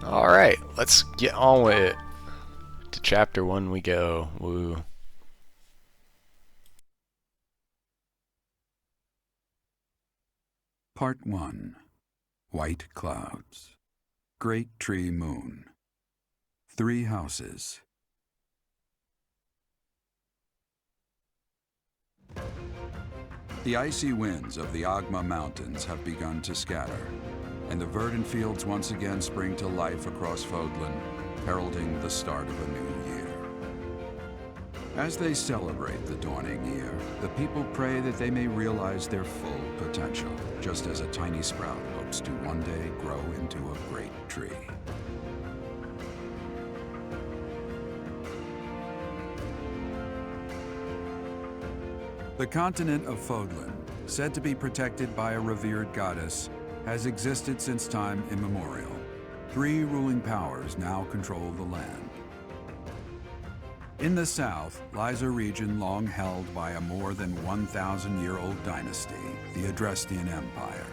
Alright, let's get on with it. To chapter 1 we go. Woo. Part 1. White Clouds. Great Tree Moon. 3 houses. The icy winds of the Agma Mountains have begun to scatter, and the verdant fields once again spring to life across Fodlan, heralding the start of a new year. As they celebrate the dawning year, the people pray that they may realize their full potential, just as a tiny sprout hopes to one day grow into a great tree. The continent of Fodlan, said to be protected by a revered goddess, has existed since time immemorial. 3 ruling powers now control the land. In the south lies a region long held by a more than 1,000-year-old dynasty, the Adrestian Empire.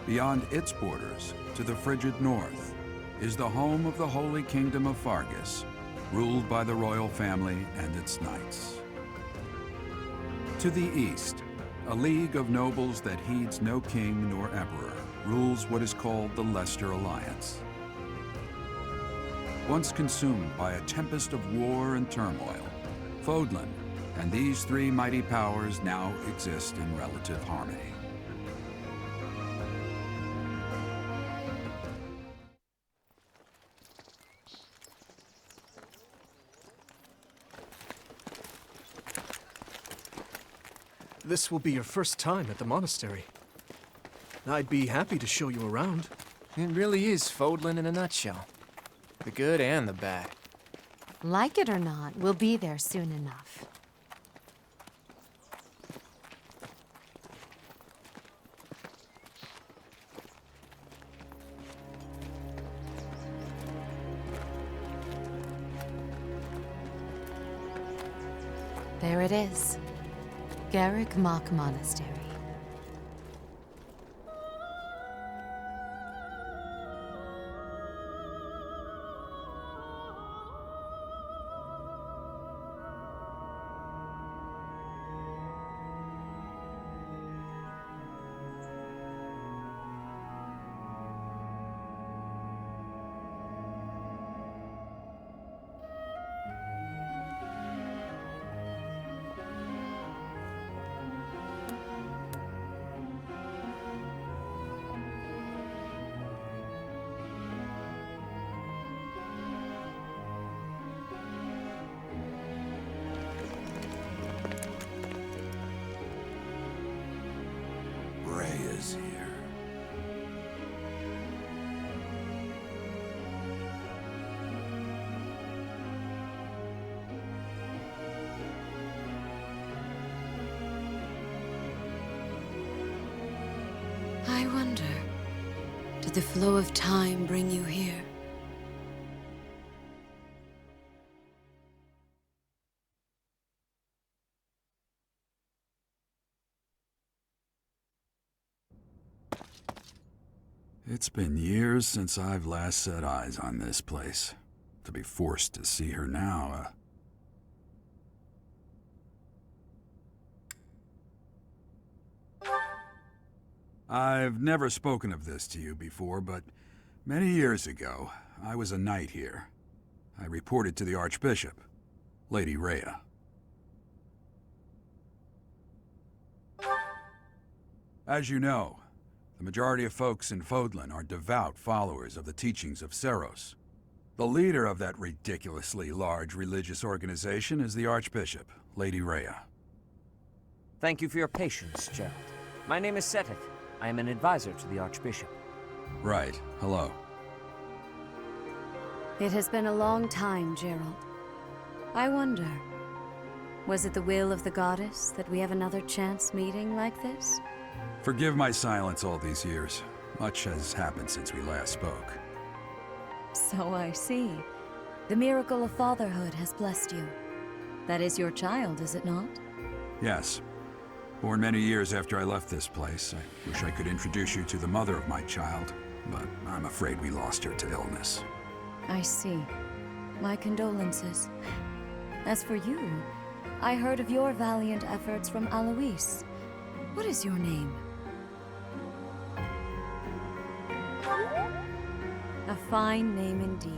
Beyond its borders, to the frigid north, is the home of the Holy Kingdom of Fargus, ruled by the royal family and its knights. To the east, a league of nobles that heeds no king nor emperor rules what is called the Leicester Alliance. Once consumed by a tempest of war and turmoil, Fodlan and these 3 mighty powers now exist in relative harmony. This will be your first time at the monastery. I'd be happy to show you around. It really is Fodlan in a nutshell. The good and the bad. Like it or not, we'll be there soon enough. There it is. Garrick Mock Monastery. Is here. I wonder, did the flow of time bring you here? It's been years since I've last set eyes on this place. To be forced to see her now, I've never spoken of this to you before, but many years ago, I was a knight here. I reported to the Archbishop, Lady Rhea. As you know, the majority of folks in Fodlan are devout followers of the teachings of Seros. The leader of that ridiculously large religious organization is the Archbishop, Lady Rhea. Thank you for your patience, Gerald. My name is Seteth. I am an advisor to the Archbishop. Right. Hello. It has been a long time, Gerald. I wonder, was it the will of the goddess that we have another chance meeting like this? Forgive my silence all these years. Much has happened since we last spoke. So I see. The miracle of fatherhood has blessed you. That is your child, is it not? Yes. Born many years after I left this place, I wish I could introduce you to the mother of my child, but I'm afraid we lost her to illness. I see. My condolences. As for you, I heard of your valiant efforts from Alois. What is your name? A fine name indeed.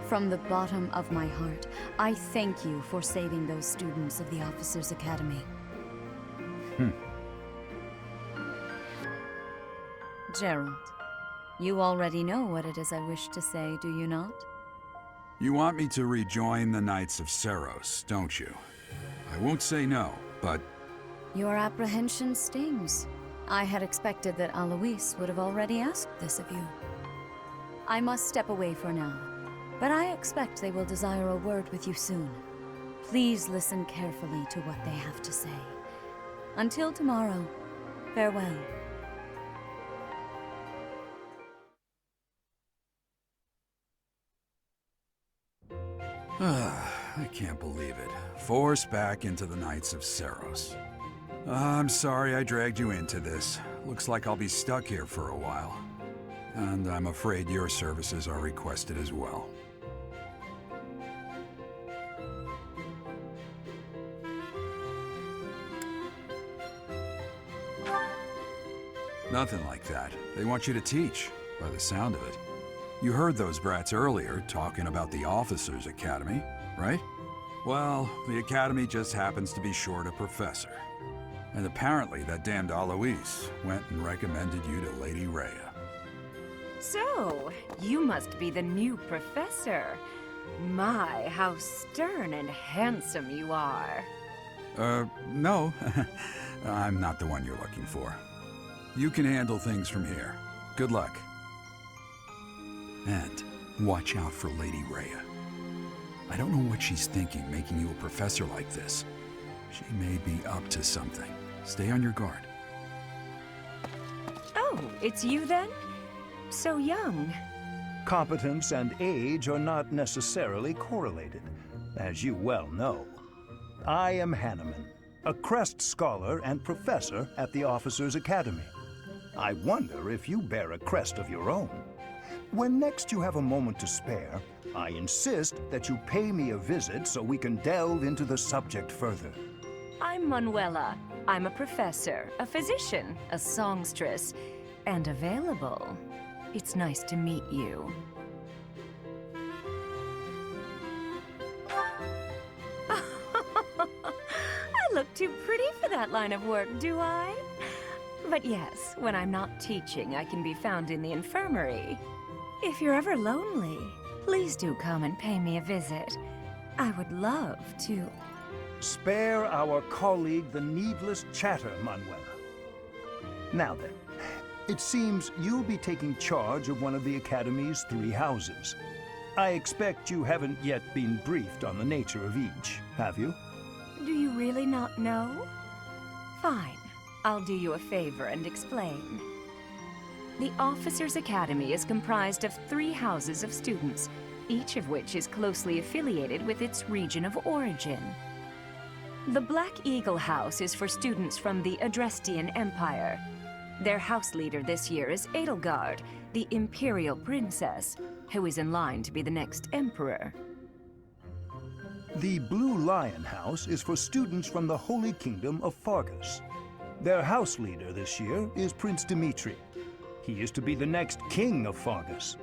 From the bottom of my heart, I thank you for saving those students of the Officers' Academy. Gerald, you already know what it is I wish to say, do you not? You want me to rejoin the Knights of Seros, don't you? I won't say no, but Your apprehension stings. I had expected that Alois would have already asked this of you. I must step away for now, but I expect they will desire a word with you soon. Please listen carefully to what they have to say. Until tomorrow, farewell. I can't believe it. Forced back into the Knights of Seros. I'm sorry I dragged you into this. Looks like I'll be stuck here for a while. And I'm afraid your services are requested as well. Nothing like that. They want you to teach, by the sound of it. You heard those brats earlier talking about the Officers' Academy, right? Well, the Academy just happens to be short a professor. And apparently that damned Alois went and recommended you to Lady Rhea. So, you must be the new professor. My, how stern and handsome you are. No. I'm not the one you're looking for. You can handle things from here. Good luck. And watch out for Lady Rhea. I don't know what she's thinking making you a professor like this. She may be up to something. Stay on your guard. Oh, it's you then? So young. Competence and age are not necessarily correlated, as you well know. I am Hanneman, a Crest Scholar and Professor at the Officers' Academy. I wonder if you bear a crest of your own. When next you have a moment to spare, I insist that you pay me a visit so we can delve into the subject further. I'm Manuela. I'm a professor, a physician, a songstress, and available. It's nice to meet you. I look too pretty for that line of work, do I? But yes, when I'm not teaching, I can be found in the infirmary. If you're ever lonely, please do come and pay me a visit. I would love to. Spare our colleague the needless chatter, Manuela. Now then, it seems you'll be taking charge of one of the Academy's 3 houses. I expect you haven't yet been briefed on the nature of each, have you? Do you really not know? Fine. I'll do you a favor and explain. The Officers' Academy is comprised of 3 houses of students, each of which is closely affiliated with its region of origin. The Black Eagle House is for students from the Adrestian Empire. Their house leader this year is Edelgard, the Imperial Princess, who is in line to be the next Emperor. The Blue Lion House is for students from the Holy Kingdom of Fargus. Their house leader this year is Prince Dimitri. He is to be the next king of Fargus.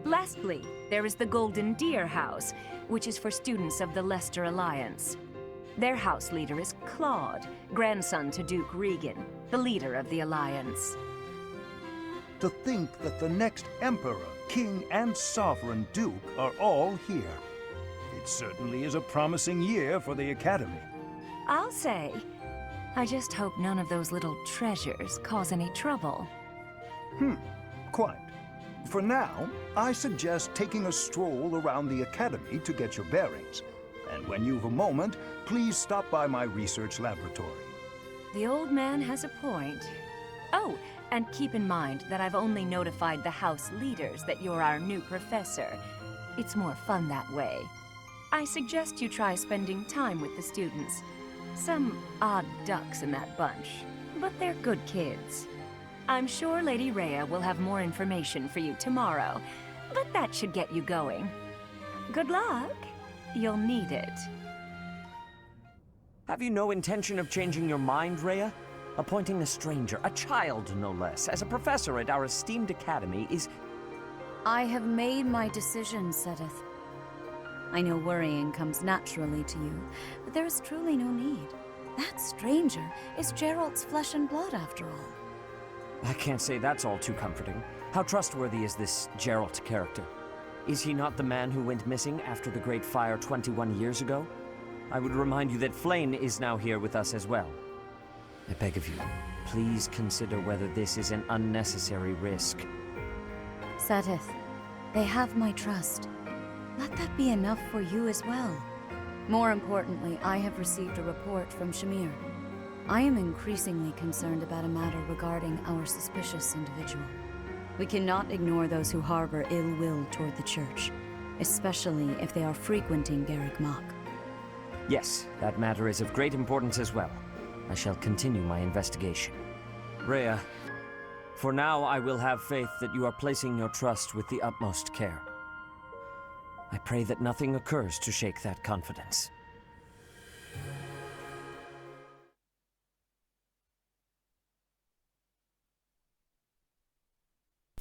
Lastly, there is the Golden Deer House, which is for students of the Leicester Alliance. Their house leader is Claude, grandson to Duke Regan, the leader of the Alliance. To think that the next Emperor, King, and Sovereign Duke are all here. It certainly is a promising year for the Academy. I'll say. I just hope none of those little treasures cause any trouble. Quite. For now, I suggest taking a stroll around the Academy to get your bearings. And when you've a moment, please stop by my research laboratory. The old man has a point. Oh, and keep in mind that I've only notified the house leaders that you're our new professor. It's more fun that way. I suggest you try spending time with the students. Some odd ducks in that bunch, but they're good kids. I'm sure Lady Rhea will have more information for you tomorrow, but that should get you going. Good luck. You'll need it. Have you no intention of changing your mind, Rhea? Appointing a stranger, a child no less, as a professor at our esteemed academy is... I have made my decision, Sedith. I know worrying comes naturally to you, but there is truly no need. That stranger is Geralt's flesh and blood, after all. I can't say that's all too comforting. How trustworthy is this Geralt character? Is he not the man who went missing after the Great Fire 21 years ago? I would remind you that Flayn is now here with us as well. I beg of you, please consider whether this is an unnecessary risk. Sedith, they have my trust. Let that be enough for you as well. More importantly, I have received a report from Shamir. I am increasingly concerned about a matter regarding our suspicious individual. We cannot ignore those who harbor ill will toward the Church, especially if they are frequenting Garreg Mach. Yes, that matter is of great importance as well. I shall continue my investigation. Rhea, for now I will have faith that you are placing your trust with the utmost care. I pray that nothing occurs to shake that confidence.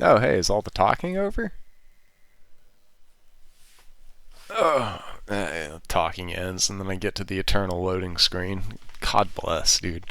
Oh, hey, is all the talking over? Oh, talking ends, and then I get to the eternal loading screen. God bless, dude.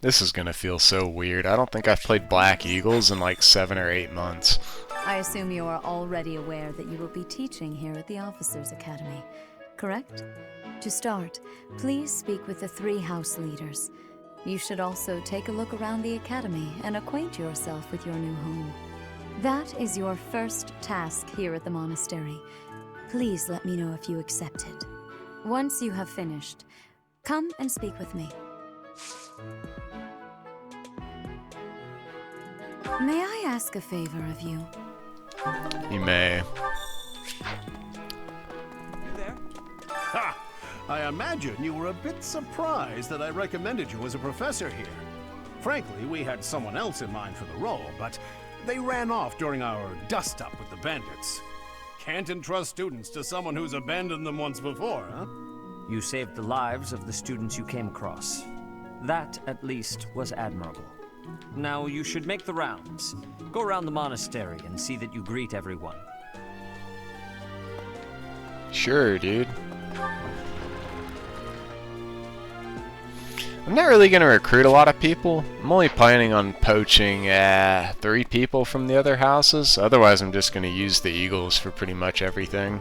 This is gonna feel so weird. I don't think I've played Black Eagles in like 7 or 8 months. I assume you are already aware that you will be teaching here at the Officers' Academy, correct? To start, please speak with the 3 house leaders. You should also take a look around the Academy and acquaint yourself with your new home. That is your first task here at the monastery. Please let me know if you accept it. Once you have finished, come and speak with me. May I ask a favor of you? You may. Ha! I imagine you were a bit surprised that I recommended you as a professor here. Frankly, we had someone else in mind for the role, but they ran off during our dust-up with the bandits. Can't entrust students to someone who's abandoned them once before, huh? You saved the lives of the students you came across. That, at least, was admirable. Now, you should make the rounds. Go around the monastery and see that you greet everyone. Sure, dude. I'm not really going to recruit a lot of people. I'm only planning on poaching 3 people from the other houses. Otherwise, I'm just going to use the Eagles for pretty much everything.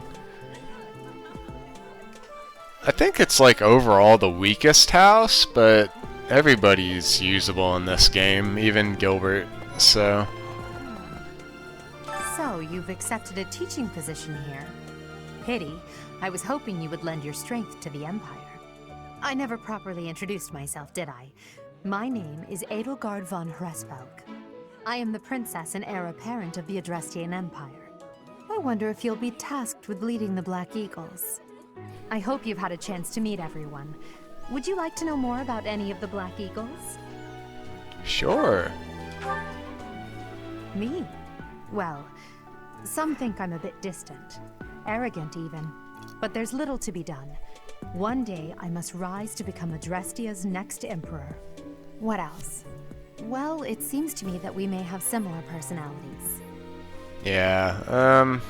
I think it's like overall the weakest house, but everybody's usable in this game, even Gilbert, so... So, you've accepted a teaching position here. Pity. I was hoping you would lend your strength to the Empire. I never properly introduced myself, did I? My name is Edelgard von Hresvelk. I am the princess and heir apparent of the Adrestian Empire. I wonder if you'll be tasked with leading the Black Eagles. I hope you've had a chance to meet everyone. Would you like to know more about any of the Black Eagles? Sure. Me? Well, some think I'm a bit distant. Arrogant even. But there's little to be done. One day, I must rise to become Adrestia's next emperor. What else? Well, it seems to me that we may have similar personalities. Yeah,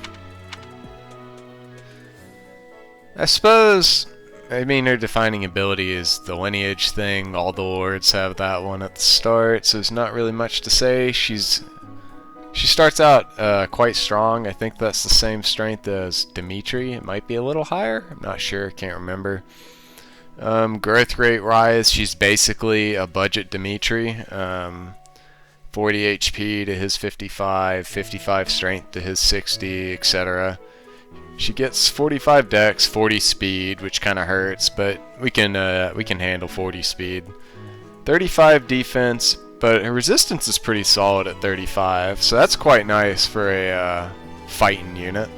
I suppose, I mean, her defining ability is the lineage thing. All the lords have that one at the start, so there's not really much to say. She starts out quite strong. I think that's the same strength as Dimitri. It might be a little higher. I'm not sure. Can't remember. Growth rate rise. She's basically a budget Dimitri. 40 HP to his 55, 55 strength to his 60, etc. She gets 45 dex, 40 speed, which kind of hurts, but we can handle 40 speed. 35 defense, but her resistance is pretty solid at 35, so that's quite nice for a fighting unit,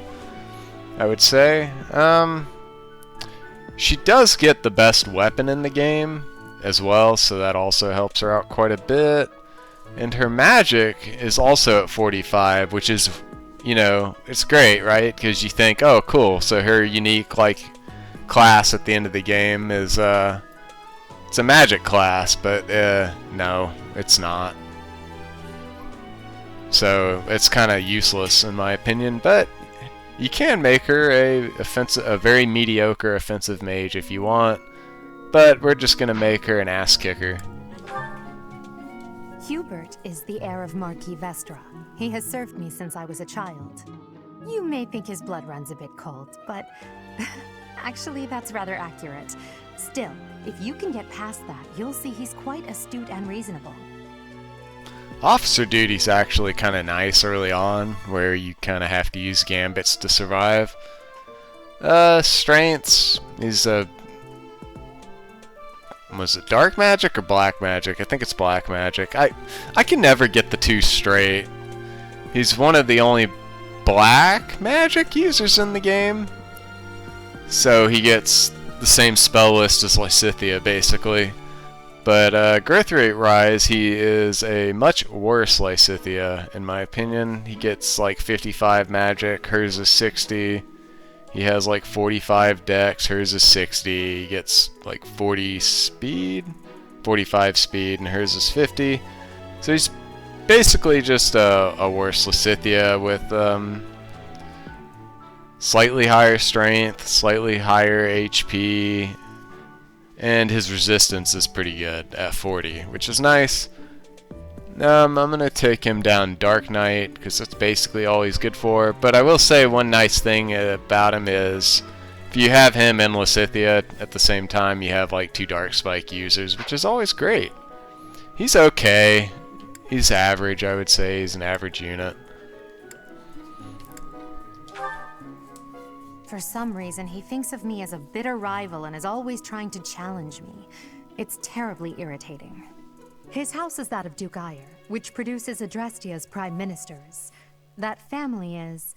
I would say. She does get the best weapon in the game as well, so that also helps her out quite a bit. And her magic is also at 45, which is, you know, it's great, right? Because you think, oh, cool, so her unique, like, class at the end of the game is, it's a magic class, but, no, it's not. So, it's kind of useless, in my opinion, but you can make her a very mediocre offensive mage if you want, but we're just going to make her an ass kicker. Hubert is the heir of Marquis Vestra. He has served me since I was a child. You may think his blood runs a bit cold, but actually that's rather accurate. Still, if you can get past that, you'll see he's quite astute and reasonable. Officer duty's actually kind of nice early on, where you kind of have to use gambits to survive. Strengths, he's a... Was it dark magic or black magic? I think it's black magic. I can never get the two straight. He's one of the only black magic users in the game. So he gets the same spell list as Lysithea, basically. But growth rate rise, he is a much worse Lysithea, in my opinion. He gets like 55 magic, hers is 60. He has like 45 dex, hers is 60. He gets like 40 speed, 45 speed, and hers is 50. So he's basically just a worse Lysithea with slightly higher strength, slightly higher HP, and his resistance is pretty good at 40, which is nice. I'm gonna take him down Dark Knight, because that's basically all he's good for. But I will say one nice thing about him is, if you have him and Lysithea at the same time, you have like 2 Dark Spike users, which is always great. He's okay. He's average, I would say. He's an average unit. For some reason, he thinks of me as a bitter rival and is always trying to challenge me. It's terribly irritating. His house is that of Duke Ire, which produces Adrestia's prime ministers. That family is,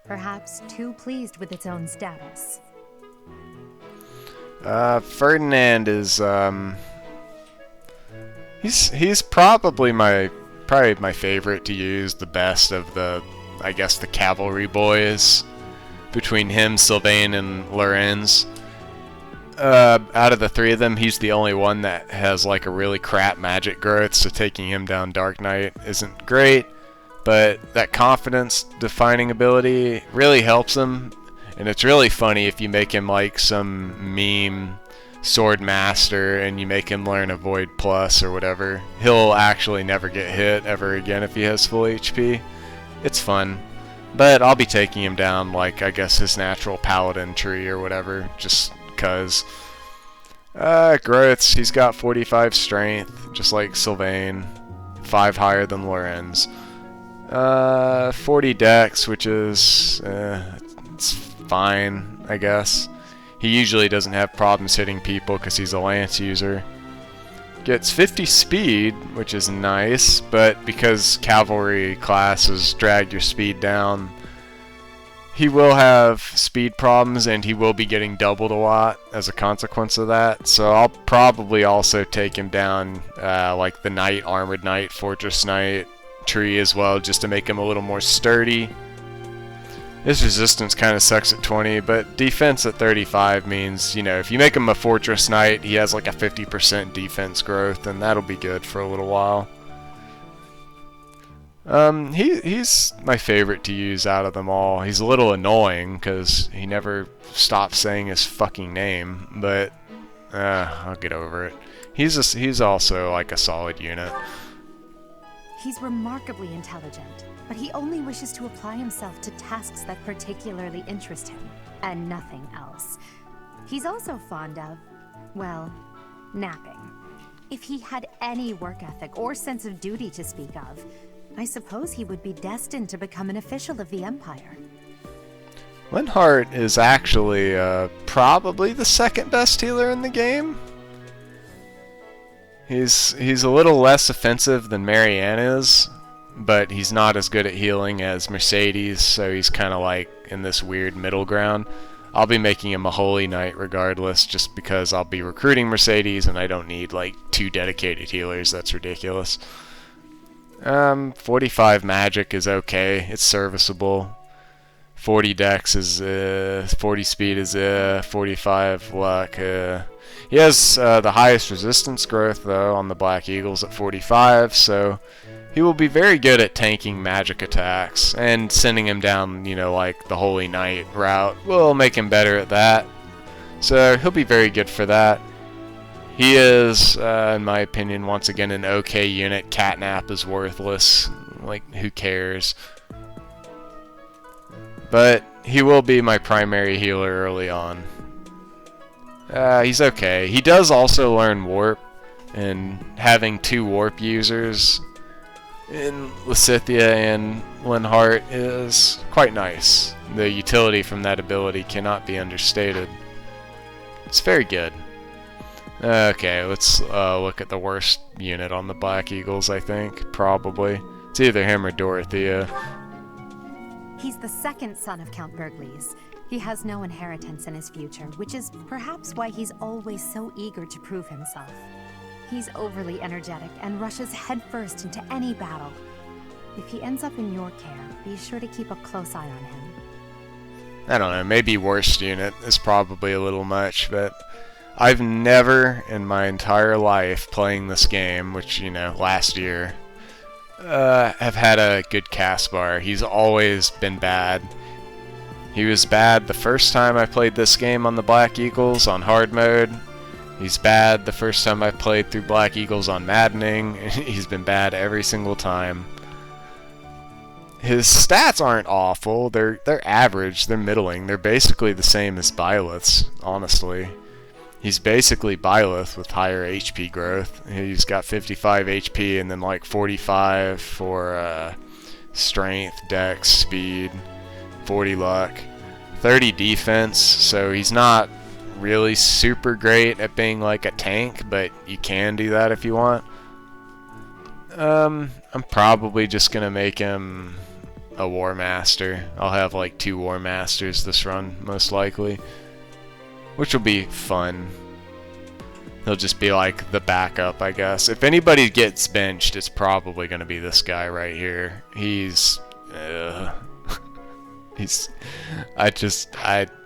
perhaps, too pleased with its own status. Ferdinand is, he's probably my favorite to use, the best of the, I guess, the cavalry boys. Between him, Sylvain, and Lorenz. Out of the 3 of them, he's the only one that has like a really crap magic growth, so taking him down Dark Knight isn't great, but that confidence defining ability really helps him, and it's really funny if you make him like some meme Sword Master and you make him learn Avoid Plus or whatever, he'll actually never get hit ever again if he has full HP. It's fun. But I'll be taking him down like, I guess, his natural Paladin tree or whatever, just cuz. Growths, he's got 45 strength, just like Sylvain. 5 higher than Lorenz. 40 dex, which is, it's fine, I guess. He usually doesn't have problems hitting people because he's a lance user. Gets 50 speed, which is nice, but because cavalry classes drag your speed down, he will have speed problems and he will be getting doubled a lot as a consequence of that. So I'll probably also take him down like the Knight, Armored Knight, Fortress Knight tree as well, just to make him a little more sturdy. His resistance kind of sucks at 20, but defense at 35 means, you know, if you make him a Fortress Knight, he has like a 50% defense growth, and that'll be good for a little while. He's my favorite to use out of them all. He's a little annoying, because he never stops saying his fucking name, but I'll get over it. He's also like a solid unit. He's remarkably intelligent, but he only wishes to apply himself to tasks that particularly interest him, and nothing else. He's also fond of, well, napping. If he had any work ethic or sense of duty to speak of, I suppose he would be destined to become an official of the Empire. Linhardt is actually probably the second best healer in the game. He's a little less offensive than Marianne is, but he's not as good at healing as Mercedes, so he's kind of like in this weird middle ground. I'll be making him a Holy Knight regardless, just because I'll be recruiting Mercedes and I don't need like 2 dedicated healers. That's ridiculous. 45 magic is okay. It's serviceable. 40 dex is 40 speed is 45 luck. He has the highest resistance growth though on the Black Eagles at 45, so he will be very good at tanking magic attacks, and sending him down, you know, like the Holy Knight route will make him better at that. So he'll be very good for that. He is, in my opinion, once again an okay unit. Catnap is worthless. Like, who cares? But he will be my primary healer early on. He's okay. He does also learn Warp, and having 2 Warp users in Lysithea and Linhardt is quite nice. The utility from that ability cannot be understated. It's very good. Okay, let's look at the worst unit on the Black Eagles, I think. Probably. It's either him or Dorothea. He's the second son of Count Burgles. He has no inheritance in his future, which is perhaps why he's always so eager to prove himself. He's overly energetic and rushes headfirst into any battle. If he ends up in your care, be sure to keep a close eye on him. I don't know, maybe worst unit is probably a little much, but I've never in my entire life playing this game, which, you know, last year, have had a good Caspar. He's always been bad. He was bad the first time I played this game on the Black Eagles on hard mode. He's bad the first time I played through Black Eagles on Maddening. He's been bad every single time. His stats aren't awful. They're average. They're middling. They're basically the same as Byleth's, honestly. He's basically Byleth with higher HP growth. He's got 55 HP and then like 45 for strength, dex, speed, 40 luck, 30 defense, so he's not really super great at being like a tank, but you can do that if you want. I'm probably just gonna make him a War Master. I'll have like 2 War Masters this run, most likely, which will be fun. He'll just be like the backup, I guess. If anybody gets benched, it's probably gonna be this guy right here. He's I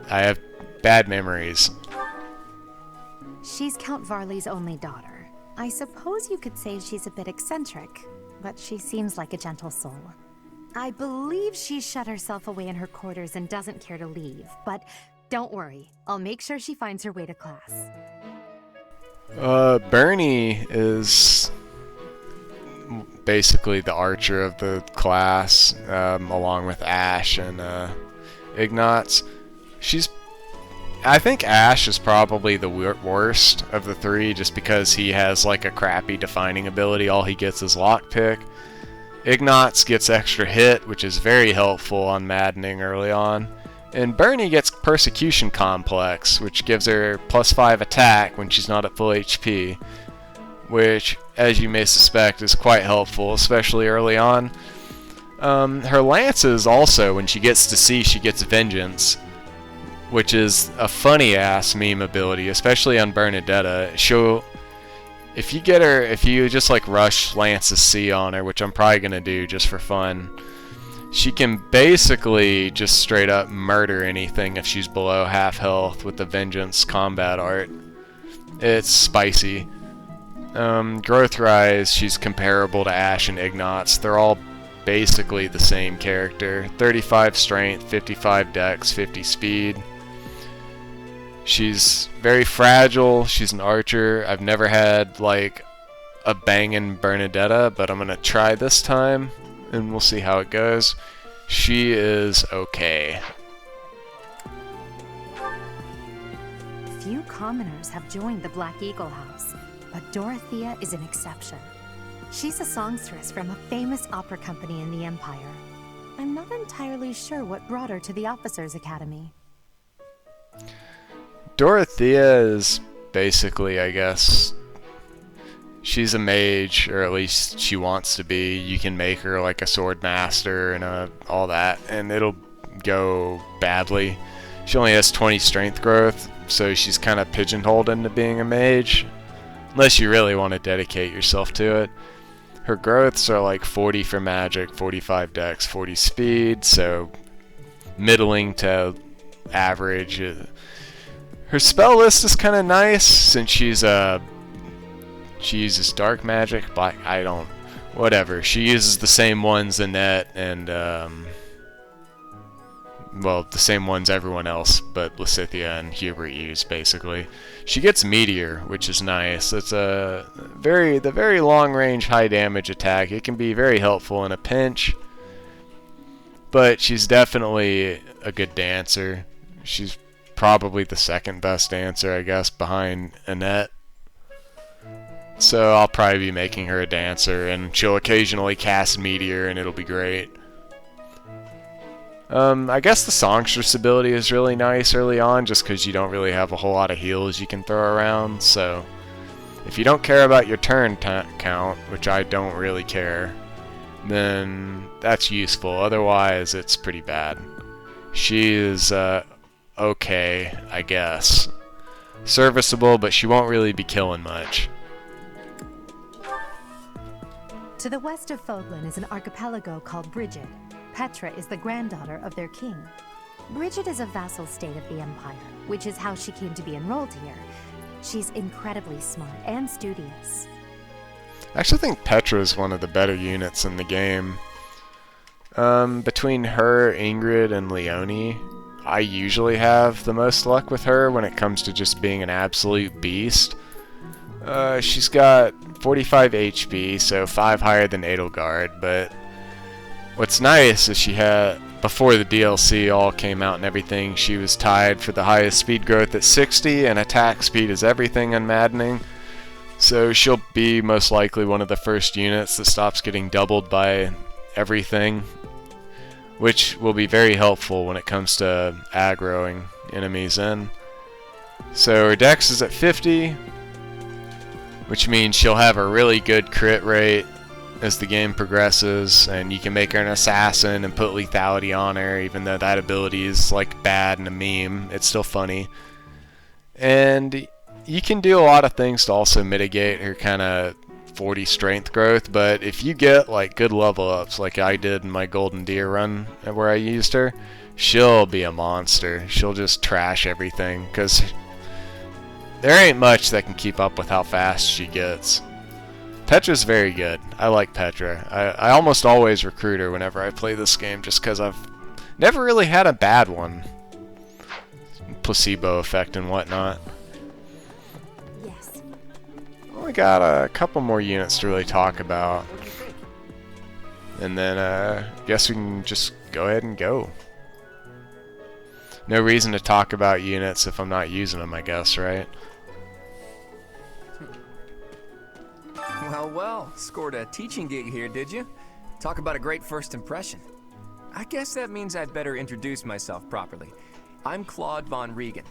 have bad memories. She's Count Varley's only daughter. I suppose you could say she's a bit eccentric, but she seems like a gentle soul. I believe she's shut herself away in her quarters and doesn't care to leave, but don't worry, I'll make sure she finds her way to class. Bernie is basically the archer of the class, along with Ash and Ignatz. I think Ash is probably the worst of the three, just because he has like a crappy defining ability. All he gets is lockpick. Ignatz gets extra hit, which is very helpful on Maddening early on. And Bernie gets Persecution Complex, which gives her +5 attack when she's not at full HP, which, as you may suspect, is quite helpful, especially early on. Her lances also, when she gets to C, she gets Vengeance, which is a funny-ass meme ability, especially on Bernadetta. If you just like rush Lance's C on her, which I'm probably gonna do just for fun, she can basically just straight up murder anything if she's below half health with the Vengeance combat art. It's spicy. Growth Rise, she's comparable to Ash and Ignatz. They're all basically the same character. 35 strength, 55 dex, 50 speed. She's very fragile. She's an archer. I've never had like a bangin' Bernadetta, but I'm gonna try this time and we'll see how it goes. She is okay. Few commoners have joined the Black Eagle House, but Dorothea is an exception. She's a songstress from a famous opera company in the Empire. I'm not entirely sure what brought her to the Officers' Academy. Dorothea is basically, I guess, she's a mage, or at least she wants to be. You can make her like a sword master and all that, and it'll go badly. She only has 20 strength growth, so she's kind of pigeonholed into being a mage, unless you really want to dedicate yourself to it. Her growths are like 40 for magic, 45 dex, 40 speed, so middling to average. Her spell list is kind of nice, since she uses dark magic, whatever. She uses the same ones Annette and, well, the same ones everyone else but Lysithea and Hubert use, basically. She gets Meteor, which is nice. It's the very long-range, high-damage attack. It can be very helpful in a pinch, but she's definitely a good dancer. She's probably the second best dancer, I guess, behind Annette. So I'll probably be making her a dancer, and she'll occasionally cast Meteor, and it'll be great. I guess the Songstress ability is really nice early on, just because you don't really have a whole lot of heals you can throw around, so if you don't care about your turn count, which I don't really care, then that's useful. Otherwise, it's pretty bad. She is, okay, I guess. Serviceable, but she won't really be killing much. To the west of Fodlan is an archipelago called Brigid. Petra is the granddaughter of their king. Brigid is a vassal state of the Empire, which is how she came to be enrolled here. She's incredibly smart and studious. I actually think Petra is one of the better units in the game. Between her, Ingrid, and Leonie, I usually have the most luck with her when it comes to just being an absolute beast. She's got 45 HP, so 5 higher than Edelgard, but what's nice is she had, before the DLC all came out and everything, she was tied for the highest speed growth at 60, and attack speed is everything in Maddening. So she'll be most likely one of the first units that stops getting doubled by everything, which will be very helpful when it comes to aggroing enemies in. So her dex is at 50, which means she'll have a really good crit rate as the game progresses, and you can make her an assassin and put lethality on her, even though that ability is like bad and a meme. It's still funny. And you can do a lot of things to also mitigate her kind of 40 strength growth, but if you get like good level ups like I did in my Golden Deer run where I used her, she'll be a monster. She'll just trash everything, because there ain't much that can keep up with how fast she gets. Petra's very good. I like Petra. I almost always recruit her whenever I play this game, just because I've never really had a bad one. Placebo effect and whatnot. Yes, only got a couple more units to really talk about. And then, guess we can just go ahead and go. No reason to talk about units if I'm not using them, I guess, right? Well, well, scored a teaching gig here, did you? Talk about a great first impression. I guess that means I'd better introduce myself properly. I'm Claude von Regan.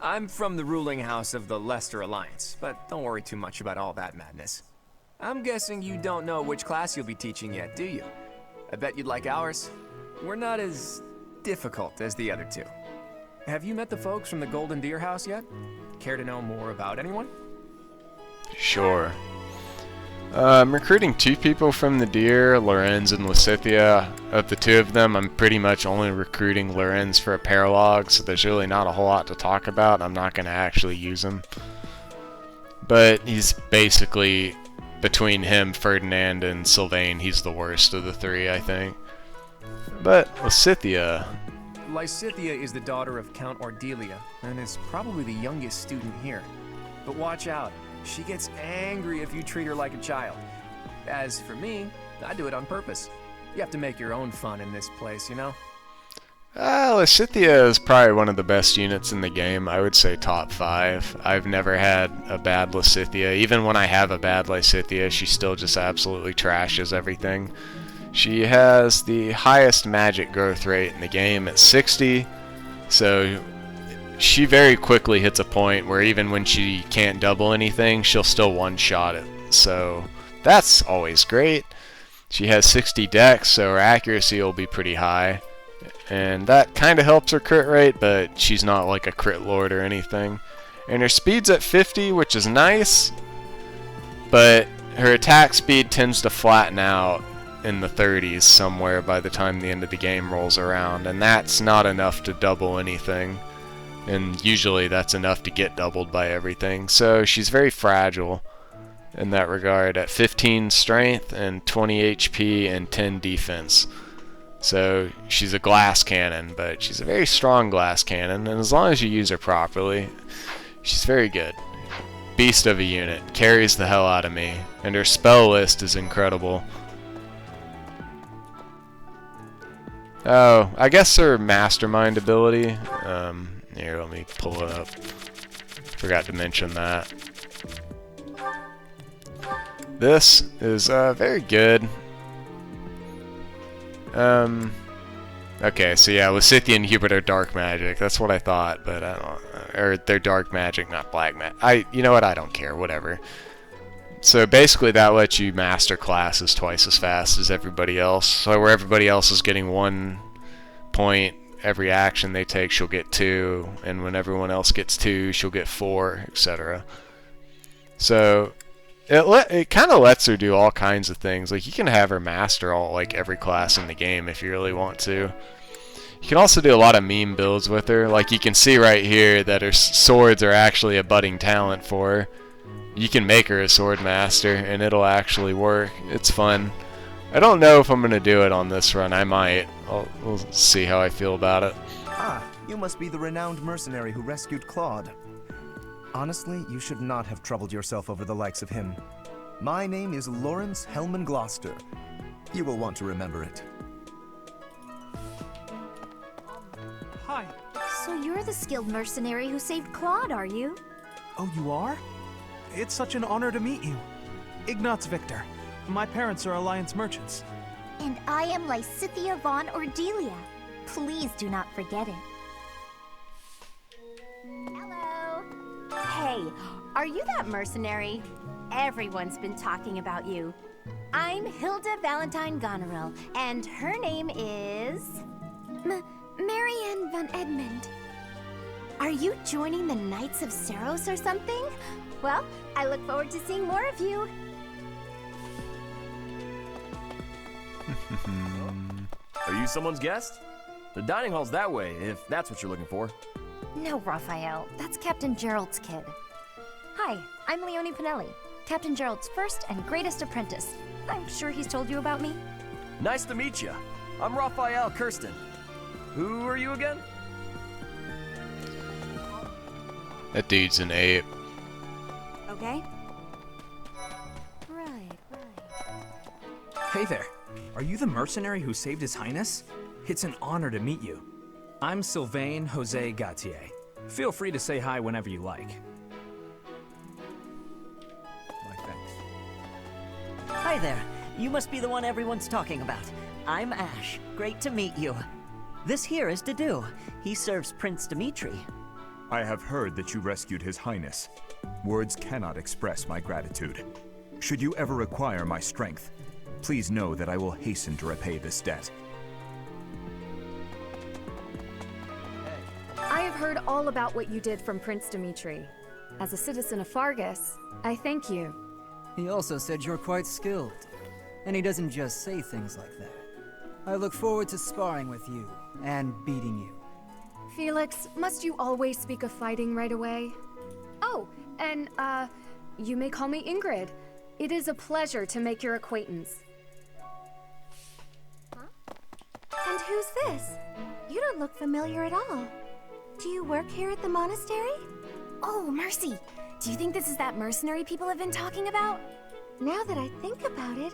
I'm from the ruling house of the Leicester Alliance, but don't worry too much about all that madness. I'm guessing you don't know which class you'll be teaching yet, do you? I bet you'd like ours. We're not as difficult as the other two. Have you met the folks from the Golden Deer House yet? Care to know more about anyone? Sure. I'm recruiting 2 people from the Deer, Lorenz and Lysithea. Of the 2 of them, I'm pretty much only recruiting Lorenz for a Prologue, so there's really not a whole lot to talk about. I'm not going to actually use him. But he's basically, between him, Ferdinand, and Sylvain, he's the worst of the 3, I think. But Lysithea... Lysithea is the daughter of Count Ordelia, and is probably the youngest student here. But watch out. She gets angry if you treat her like a child. As for me, I do it on purpose. You have to make your own fun in this place, you know? Lysithea is probably one of the best units in the game. I would say top 5. I've never had a bad Lysithea. Even when I have a bad Lysithea, she still just absolutely trashes everything. She has the highest magic growth rate in the game at 60, so she very quickly hits a point where even when she can't double anything, she'll still one-shot it. So that's always great. She has 60 dex, so her accuracy will be pretty high. And that kind of helps her crit rate, but she's not like a crit lord or anything. And her speed's at 50, which is nice, but her attack speed tends to flatten out in the 30s somewhere by the time the end of the game rolls around, and that's not enough to double anything. And usually that's enough to get doubled by everything. So she's very fragile in that regard at 15 strength and 20 HP and 10 defense. So she's a glass cannon, but she's a very strong glass cannon, and as long as you use her properly, she's very good. Beast of a unit, carries the hell out of me, and her spell list is incredible. Oh, I guess her mastermind ability, here, let me pull it up. Forgot to mention that. This is very good. Okay, so yeah, Lysithea and Hubert are dark magic. That's what I thought, but I don't. Or they're dark magic, not black magic. You know what? I don't care. Whatever. So basically, that lets you master classes twice as fast as everybody else. So where everybody else is getting 1 point. Every action they take, she'll get 2, and when everyone else gets 2, she'll get 4, etc. So it kind of lets her do all kinds of things. Like you can have her master every class in the game if you really want to. You can also do a lot of meme builds with her. Like you can see right here that her swords are actually a budding talent for her. You can make her a sword master, and it'll actually work. It's fun. I don't know if I'm going to do it on this run. I might. We'll see how I feel about it. Ah, you must be the renowned mercenary who rescued Claude. Honestly, you should not have troubled yourself over the likes of him. My name is Lawrence Hellman Gloucester. You will want to remember it. Hi. So you're the skilled mercenary who saved Claude, are you? Oh, you are? It's such an honor to meet you. Ignatz Victor. My parents are Alliance merchants. And I am Lysithea von Ordelia. Please do not forget it. Hello. Hey, are you that mercenary? Everyone's been talking about you. I'm Hilda Valentine Goneril, and her name is... Marianne von Edmund. Are you joining the Knights of Seros or something? Well, I look forward to seeing more of you. Are you someone's guest? The dining hall's that way, if that's what you're looking for. No, Raphael. That's Captain Gerald's kid. Hi, I'm Leonie Pinelli, Captain Gerald's first and greatest apprentice. I'm sure he's told you about me. Nice to meet you. I'm Raphael Kirsten. Who are you again? That dude's an ape. Okay. Hey there. Are you the mercenary who saved His Highness? It's an honor to meet you. I'm Sylvain Jose Gautier. Feel free to say hi whenever you like. Hi there. You must be the one everyone's talking about. I'm Ash. Great to meet you. This here is Dedu. He serves Prince Dimitri. I have heard that you rescued His Highness. Words cannot express my gratitude. Should you ever require my strength, please know that I will hasten to repay this debt. I have heard all about what you did from Prince Dimitri. As a citizen of Fargus, I thank you. He also said you're quite skilled. And he doesn't just say things like that. I look forward to sparring with you and beating you. Felix, must you always speak of fighting right away? Oh, and, you may call me Ingrid. It is a pleasure to make your acquaintance. And who's this? You don't look familiar at all. Do you work here at the monastery? Oh, Mercy! Do you think this is that mercenary people have been talking about? Now that I think about it,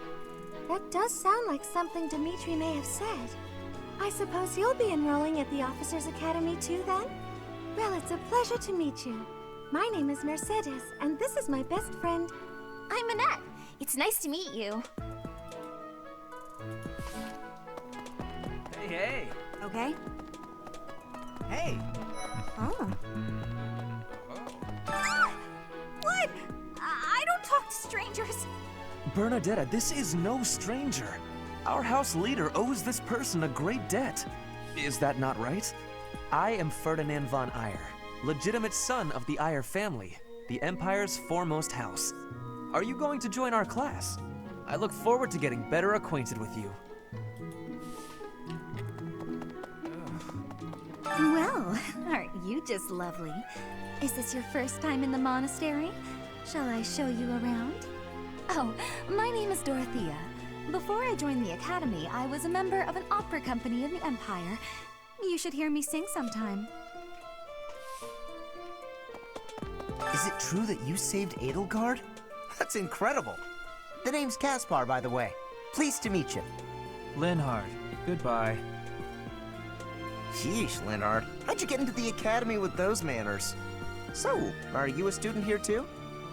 that does sound like something Dimitri may have said. I suppose you'll be enrolling at the Officers' Academy too, then? Well, it's a pleasure to meet you. My name is Mercedes, and this is my best friend. I'm Manette. It's nice to meet you. Hey. Okay. Hey. Oh. What? I don't talk to strangers. Bernadetta, this is no stranger. Our house leader owes this person a great debt. Is that not right? I am Ferdinand von Eyre, legitimate son of the Eyre family, the Empire's foremost house. Are you going to join our class? I look forward to getting better acquainted with you. Well, aren't you just lovely? Is this your first time in the monastery? Shall I show you around? Oh, my name is Dorothea. Before I joined the academy, I was a member of an opera company in the Empire. You should hear me sing sometime. Is it true that you saved Edelgard? That's incredible. The name's Caspar, by the way. Pleased to meet you. Linhard, goodbye. Sheesh, Linhard. How'd you get into the academy with those manners? So, are you a student here too?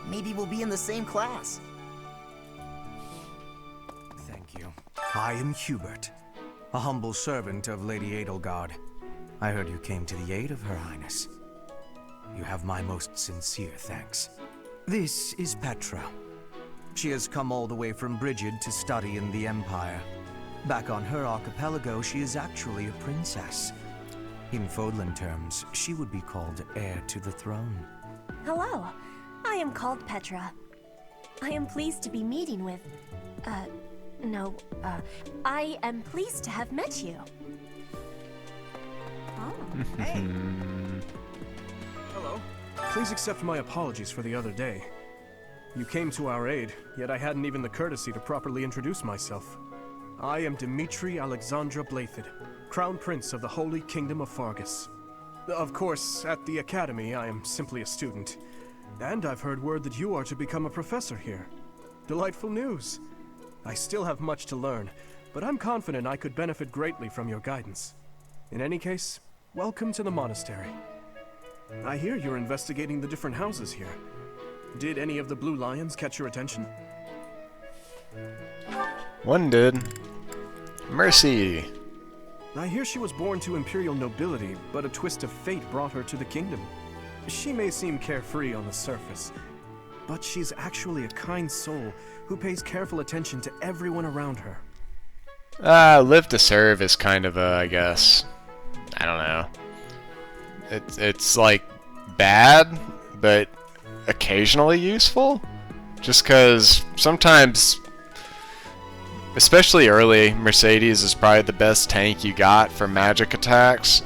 Maybe we'll be in the same class. Thank you. I am Hubert, a humble servant of Lady Edelgard. I heard you came to the aid of Her Highness. You have my most sincere thanks. This is Petra. She has come all the way from Brigid to study in the Empire. Back on her archipelago, she is actually a princess. In Fodlan terms, she would be called heir to the throne. Hello, I am called Petra. I am pleased to be meeting with... I am pleased to have met you. Oh, hey. Hello. Please accept my apologies for the other day. You came to our aid, yet I hadn't even the courtesy to properly introduce myself. I am Dimitri Alexandra Blathid, Crown Prince of the Holy Kingdom of Fargus. Of course, at the Academy, I am simply a student. And I've heard word that you are to become a professor here. Delightful news. I still have much to learn, but I'm confident I could benefit greatly from your guidance. In any case, welcome to the monastery. I hear you're investigating the different houses here. Did any of the Blue Lions catch your attention? One did. Mercy. I hear she was born to imperial nobility, but a twist of fate brought her to the kingdom. She may seem carefree on the surface, but she's actually a kind soul who pays careful attention to everyone around her. Live to serve is kind of a, I guess, I don't know. It's like bad, but occasionally useful. Just because sometimes, especially early, Mercedes is probably the best tank you got for magic attacks.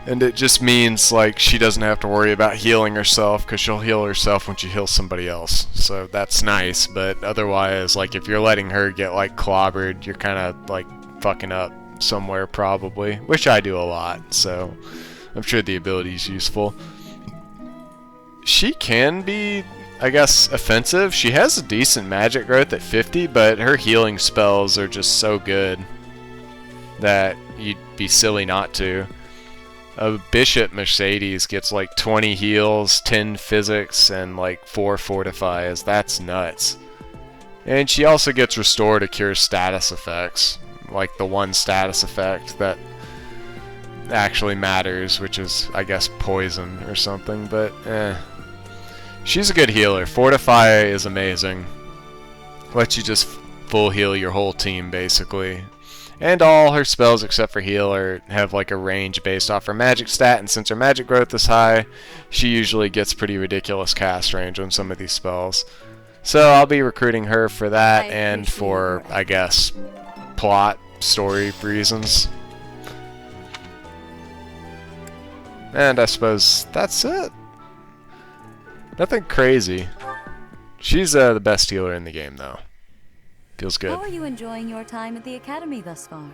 And it just means like she doesn't have to worry about healing herself because she'll heal herself when she heals somebody else. So that's nice, but otherwise, like if you're letting her get like clobbered, you're kind of like fucking up somewhere probably, which I do a lot. So I'm sure the ability is useful. She can be I guess, offensive. She has a decent magic growth at 50, but her healing spells are just so good that you'd be silly not to. A Bishop Mercedes gets like 20 heals, 10 physics, and like 4 fortifies. That's nuts. And she also gets Restore to cure status effects, like the one status effect that actually matters, which is, I guess, poison or something, but she's a good healer. Fortify is amazing. Lets you just full heal your whole team, basically. And all her spells except for heal have like a range based off her magic stat, and since her magic growth is high, she usually gets pretty ridiculous cast range on some of these spells. So I'll be recruiting her for that and for, I guess, plot, story reasons. And I suppose that's it. Nothing crazy. She's the best healer in the game, though. Feels good. How are you enjoying your time at the Academy thus far?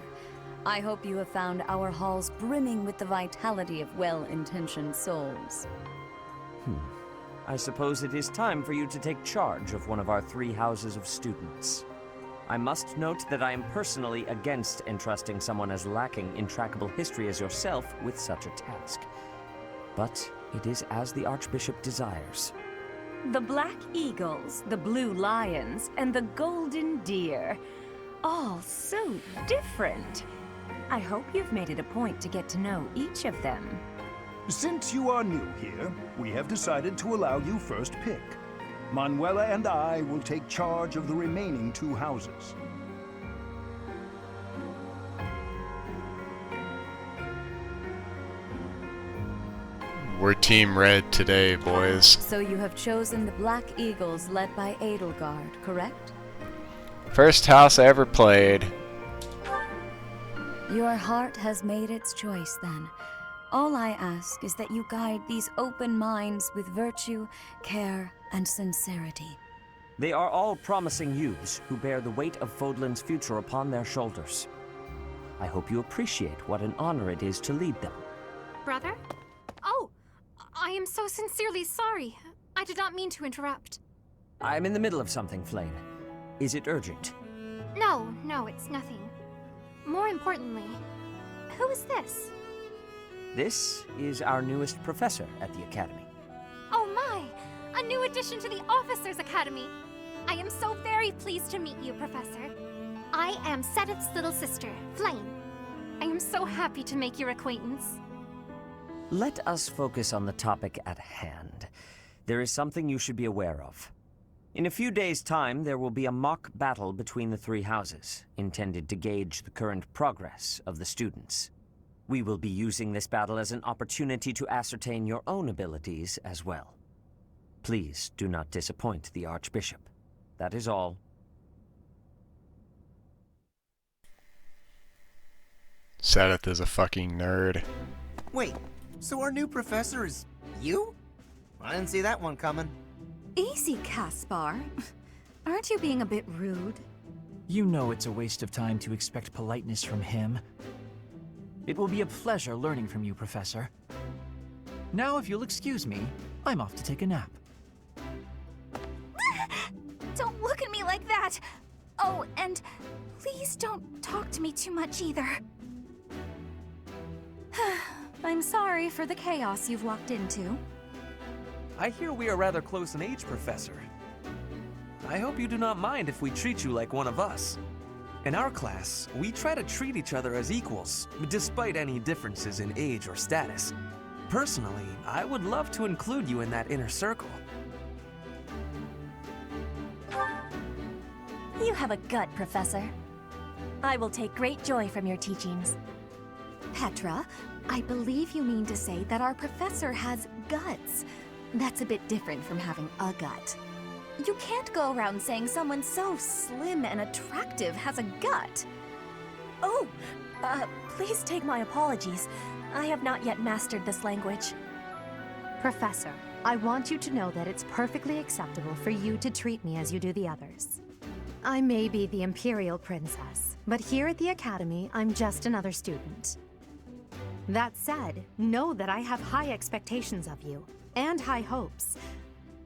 I hope you have found our halls brimming with the vitality of well-intentioned souls. I suppose it is time for you to take charge of one of our 3 houses of students. I must note that I am personally against entrusting someone as lacking in trackable history as yourself with such a task. But it is as the Archbishop desires. The Black Eagles, the Blue Lions, and the Golden Deer. All so different. I hope you've made it a point to get to know each of them. Since you are new here, we have decided to allow you first pick. Manuela and I will take charge of the remaining 2 houses. We're Team Red today, boys. So you have chosen the Black Eagles led by Edelgard, correct? First house I ever played. Your heart has made its choice, then. All I ask is that you guide these open minds with virtue, care, and sincerity. They are all promising youths who bear the weight of Fodlan's future upon their shoulders. I hope you appreciate what an honor it is to lead them. Brother? Oh, I am so sincerely sorry. I did not mean to interrupt. I'm in the middle of something, Flame. Is it urgent? No, it's nothing. More importantly, who is this? This is our newest professor at the Academy. Oh my! A new addition to the Officers' Academy! I am so very pleased to meet you, Professor. I am Sedith's little sister, Flame. I am so happy to make your acquaintance. Let us focus on the topic at hand. There is something you should be aware of. In a few days' time, there will be a mock battle between the 3 houses, intended to gauge the current progress of the students. We will be using this battle as an opportunity to ascertain your own abilities as well. Please do not disappoint the Archbishop. That is all. Sedith is a fucking nerd. Wait, so our new professor is you? I didn't see that one coming. Easy, Caspar. Aren't you being a bit rude? You know it's a waste of time to expect politeness from him. It will be a pleasure learning from you, Professor. Now, if you'll excuse me, I'm off to take a nap. Don't look at me like that! Oh, and please don't talk to me too much either. I'm sorry for the chaos you've walked into. I hear we are rather close in age, Professor. I hope you do not mind if we treat you like one of us. In our class, we try to treat each other as equals, despite any differences in age or status. Personally, I would love to include you in that inner circle. You have a gut, Professor. I will take great joy from your teachings. Petra, I believe you mean to say that our professor has guts. That's a bit different from having a gut. You can't go around saying someone so slim and attractive has a gut. Oh, please take my apologies. I have not yet mastered this language. Professor, I want you to know that it's perfectly acceptable for you to treat me as you do the others. I may be the Imperial Princess, but here at the Academy, I'm just another student. That said, know that I have high expectations of you, and high hopes.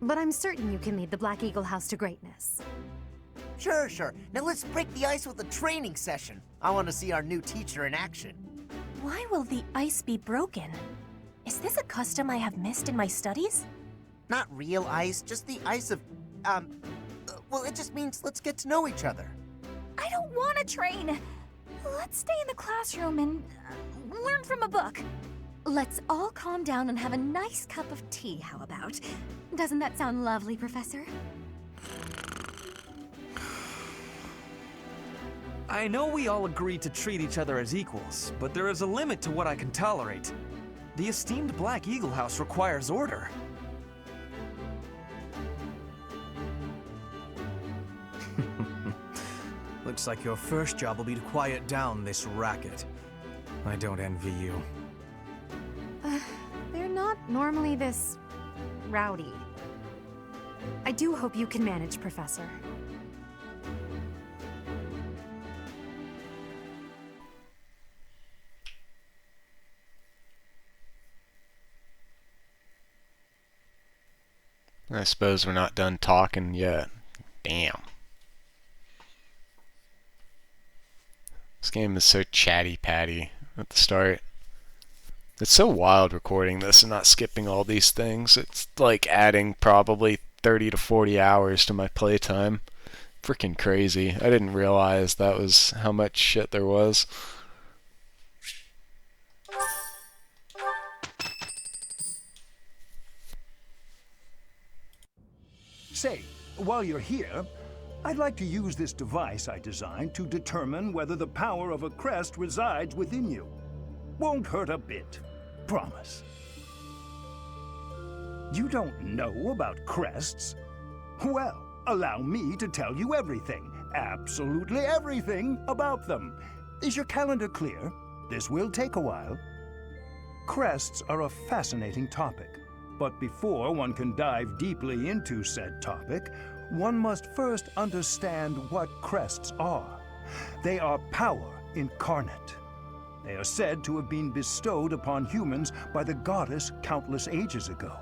but I'm certain you can lead the Black Eagle House to greatness. Sure, sure. Now let's break the ice with a training session. I want to see our new teacher in action. Why will the ice be broken? Is this a custom I have missed in my studies? Not real ice, just the ice of, well, it just means let's get to know each other. I don't want to train. Let's stay in the classroom and learn from a book. Let's all calm down and have a nice cup of tea, how about? Doesn't that sound lovely, Professor? I know we all agreed to treat each other as equals, but there is a limit to what I can tolerate. The esteemed Black Eagle House requires order. Looks like your first job will be to quiet down this racket. I don't envy you. They're not normally this rowdy. I do hope you can manage, Professor. I suppose we're not done talking yet. Damn. This game is so chatty-patty at the start. It's so wild recording this and not skipping all these things. It's like adding probably 30 to 40 hours to my playtime. Freaking crazy. I didn't realize that was how much shit there was. Say, while you're here, I'd like to use this device I designed to determine whether the power of a crest resides within you. Won't hurt a bit. Promise. You don't know about crests? Well, allow me to tell you everything, absolutely everything about them. Is your calendar clear? This will take a while. Crests are a fascinating topic. But before one can dive deeply into said topic, one must first understand what crests are. They are power incarnate. They are said to have been bestowed upon humans by the goddess countless ages ago.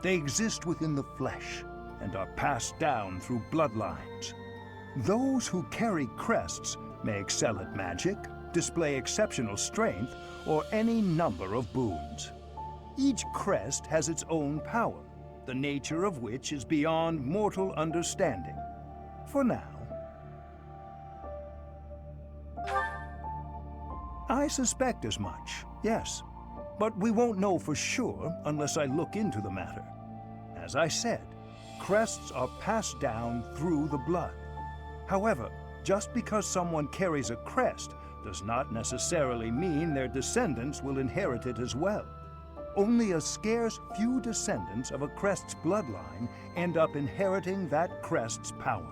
They exist within the flesh and are passed down through bloodlines. Those who carry crests may excel at magic, display exceptional strength, or any number of boons. Each crest has its own power, the nature of which is beyond mortal understanding. For now. I suspect as much, yes. But we won't know for sure unless I look into the matter. As I said, crests are passed down through the blood. However, just because someone carries a crest does not necessarily mean their descendants will inherit it as well. Only a scarce few descendants of a crest's bloodline end up inheriting that crest's power.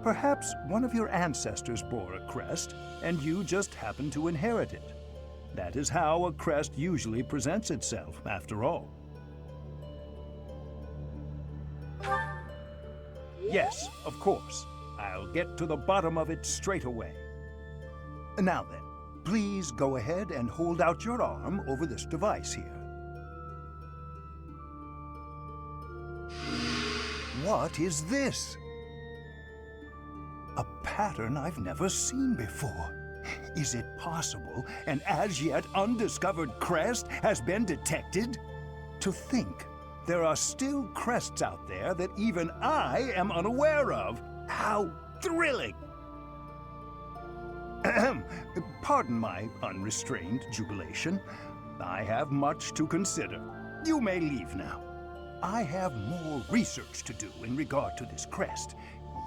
Perhaps one of your ancestors bore a crest, and you just happen to inherit it. That is how a crest usually presents itself, after all. Yes, of course. I'll get to the bottom of it straight away. Now then, please go ahead and hold out your arm over this device here. What is this? A pattern I've never seen before. Is it possible an as yet undiscovered crest has been detected? To think there are still crests out there that even I am unaware of. How thrilling! Pardon my unrestrained jubilation. I have much to consider. You may leave now. I have more research to do in regard to this crest.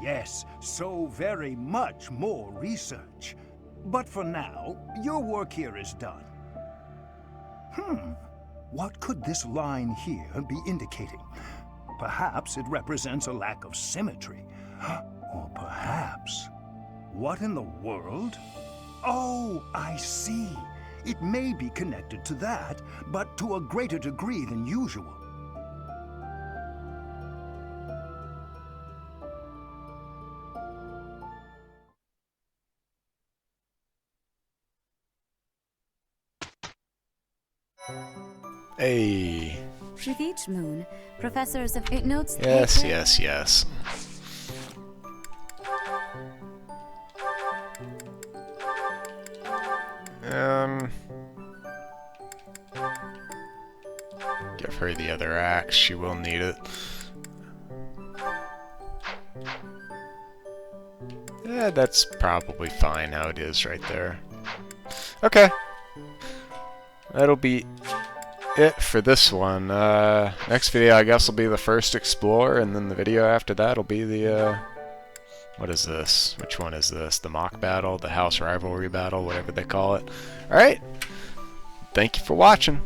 Yes, so very much more research. But for now, your work here is done. What could this line here be indicating? Perhaps it represents a lack of symmetry. Or perhaps... What in the world? Oh, I see. It may be connected to that, but to a greater degree than usual. Hey, With each moon, professors of it notes. Yes, yes, yes. Give her the other axe. She will need it. Yeah, that's probably fine how it is right there. Okay. That'll be it for this one. Next video I guess will be the first Explorer, and then the video after that will be the, what is this? Which one is this? The mock battle, the house rivalry battle, whatever they call it. Alright. Thank you for watching.